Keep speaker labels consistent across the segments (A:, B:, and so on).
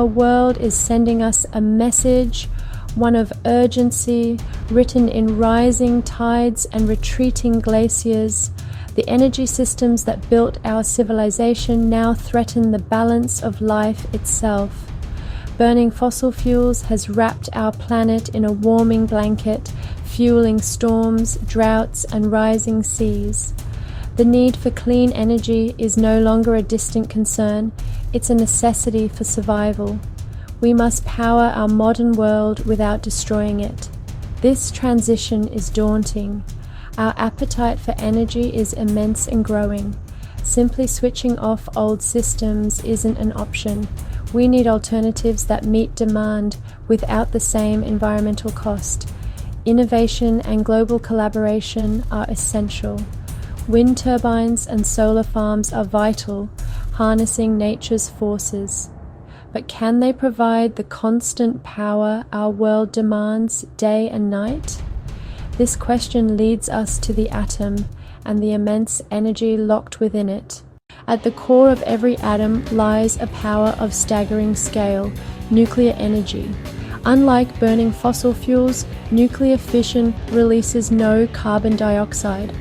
A: Our world is sending us a message, one of urgency, written in rising tides and retreating glaciers. The energy systems that built our civilization now threaten the balance of life itself. Burning fossil fuels has wrapped our planet in a warming blanket, fueling storms, droughts, and rising seas. The need for clean energy is no longer a distant concern, it's a necessity for survival. We must power our modern world without destroying it. This transition is daunting. Our appetite for energy is immense and growing. Simply switching off old systems isn't an option. We need alternatives that meet demand without the same environmental cost. Innovation and global collaboration are essential. Wind turbines and solar farms are vital, harnessing nature's forces. But can they provide the constant power our world demands day and night? This question leads us to the atom and the immense energy locked within it. At the core of every atom lies a power of staggering scale, nuclear energy. Unlike burning fossil fuels, nuclear fission releases no carbon dioxide.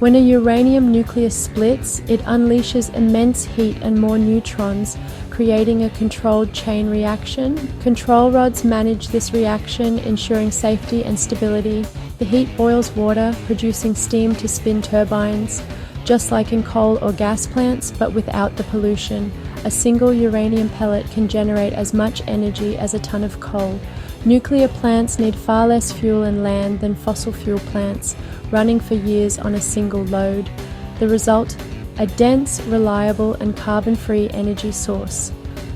A: When a uranium nucleus splits, it unleashes immense heat and more neutrons, creating a controlled chain reaction. Control rods manage this reaction, ensuring safety and stability. The heat boils water, producing steam to spin turbines. Just like in coal or gas plants, but without the pollution, a single uranium pellet can generate as much energy as a ton of coal. Nuclear plants need far less fuel and land than fossil fuel plants, running for years on a single load. The result? A dense, reliable, and carbon-free energy source.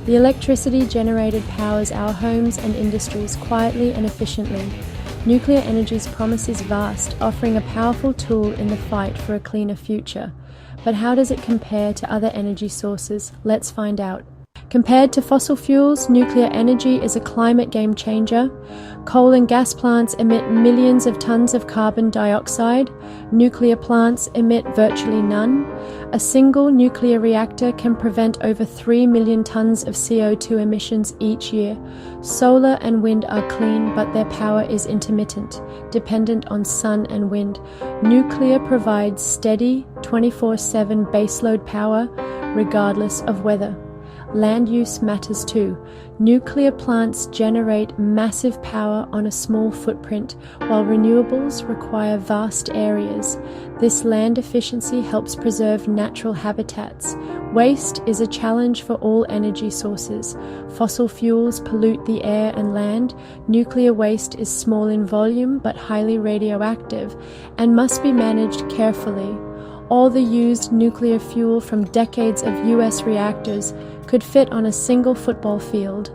A: The electricity generated powers our homes and industries quietly and efficiently. Nuclear energy's promise is vast, offering a powerful tool in the fight for a cleaner future. But how does it compare to other energy sources? Let's find out. Compared to fossil fuels, nuclear energy is a climate game changer. Coal and gas plants emit millions of tons of carbon dioxide. Nuclear plants emit virtually none. A single nuclear reactor can prevent over 3 million tons of CO2 emissions each year. Solar and wind are clean, but their power is intermittent, dependent on sun and wind. Nuclear provides steady, 24/7 baseload power, regardless of weather. Land use matters too. Nuclear plants generate massive power on a small footprint, while renewables require vast areas. This land efficiency helps preserve natural habitats. Waste is a challenge for all energy sources. Fossil fuels pollute the air and land. Nuclear waste is small in volume but highly radioactive and must be managed carefully. All the used nuclear fuel from decades of US reactors could fit on a single football field.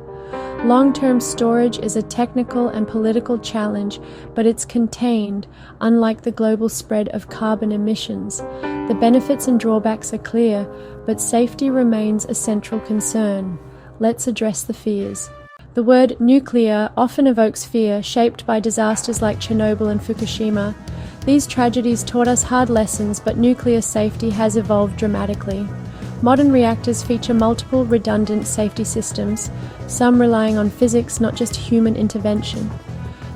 A: Long-term storage is a technical and political challenge, but it's contained, unlike the global spread of carbon emissions. The benefits and drawbacks are clear, but safety remains a central concern. Let's address the fears. The word nuclear often evokes fear, shaped by disasters like Chernobyl and Fukushima. These tragedies taught us hard lessons, but nuclear safety has evolved dramatically. Modern reactors feature multiple redundant safety systems, some relying on physics, not just human intervention.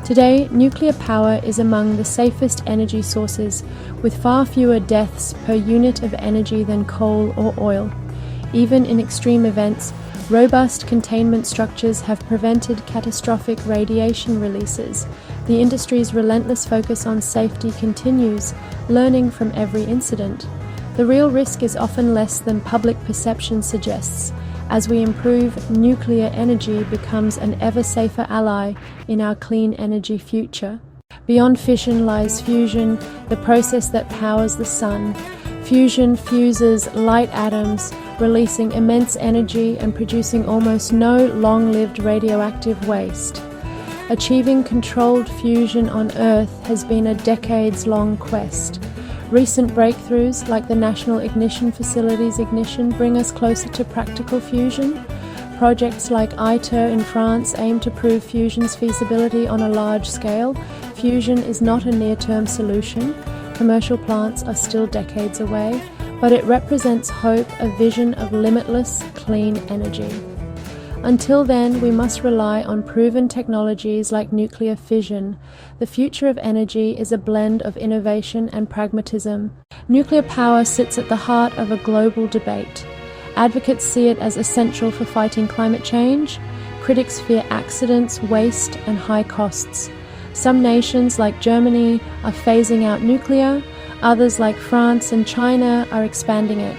A: Today, nuclear power is among the safest energy sources, with far fewer deaths per unit of energy than coal or oil. Even in extreme events, robust containment structures have prevented catastrophic radiation releases. The industry's relentless focus on safety continues, learning from every incident. The real risk is often less than public perception suggests. As we improve, nuclear energy becomes an ever safer ally in our clean energy future. Beyond fission lies fusion, the process that powers the sun. Fusion fuses light atoms, releasing immense energy and producing almost no long-lived radioactive waste. Achieving controlled fusion on Earth has been a decades-long quest. Recent breakthroughs, like the National Ignition Facility's ignition, bring us closer to practical fusion. Projects like ITER in France aim to prove fusion's feasibility on a large scale. Fusion is not a near-term solution. Commercial plants are still decades away, but it represents hope, a vision of limitless, clean energy. Until then, we must rely on proven technologies like nuclear fission. The future of energy is a blend of innovation and pragmatism. Nuclear power sits at the heart of a global debate. Advocates see it as essential for fighting climate change. Critics fear accidents, waste, and high costs. Some nations, like Germany, are phasing out nuclear. Others, like France and China, are expanding it.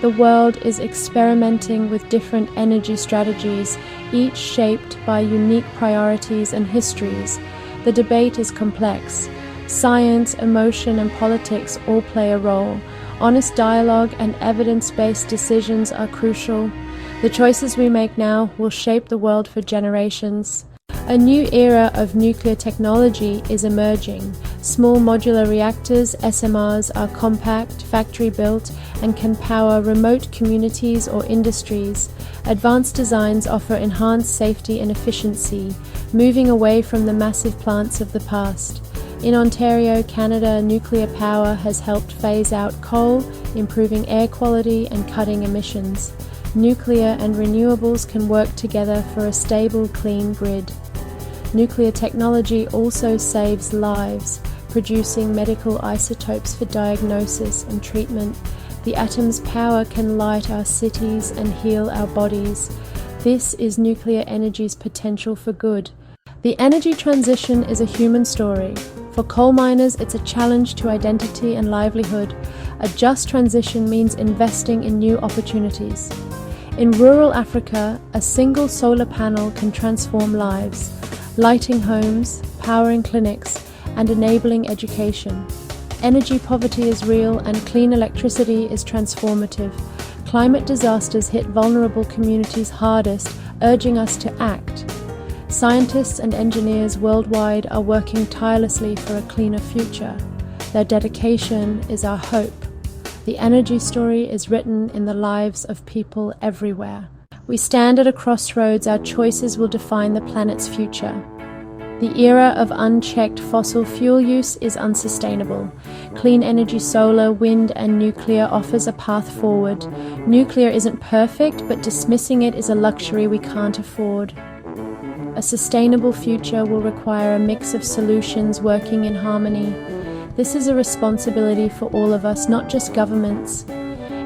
A: The world is experimenting with different energy strategies, each shaped by unique priorities and histories. The debate is complex. Science, emotion, and politics all play a role. Honest dialogue and evidence-based decisions are crucial. The choices we make now will shape the world for generations. A new era of nuclear technology is emerging. Small modular reactors, SMRs, are compact, factory-built, and can power remote communities or industries. Advanced designs offer enhanced safety and efficiency, moving away from the massive plants of the past. In Ontario, Canada, nuclear power has helped phase out coal, improving air quality and cutting emissions. Nuclear and renewables can work together for a stable, clean grid. Nuclear technology also saves lives, producing medical isotopes for diagnosis and treatment. The atom's power can light our cities and heal our bodies. This is nuclear energy's potential for good. The energy transition is a human story. For coal miners, it's a challenge to identity and livelihood. A just transition means investing in new opportunities. In rural Africa, a single solar panel can transform lives, lighting homes, powering clinics, and enabling education. Energy poverty is real and clean electricity is transformative. Climate disasters hit vulnerable communities hardest, urging us to act. Scientists and engineers worldwide are working tirelessly for a cleaner future. Their dedication is our hope. The energy story is written in the lives of people everywhere. We stand at a crossroads. Our choices will define the planet's future. The era of unchecked fossil fuel use is unsustainable. Clean energy, solar, wind, and nuclear offers a path forward. Nuclear isn't perfect, but dismissing it is a luxury we can't afford. A sustainable future will require a mix of solutions working in harmony. This is a responsibility for all of us, not just governments.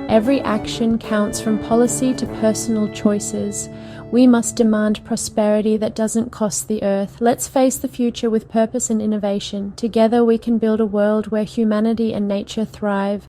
A: Every action counts, from policy to personal choices. We must demand prosperity that doesn't cost the earth. Let's face the future with purpose and innovation. Together we can build a world where humanity and nature thrive.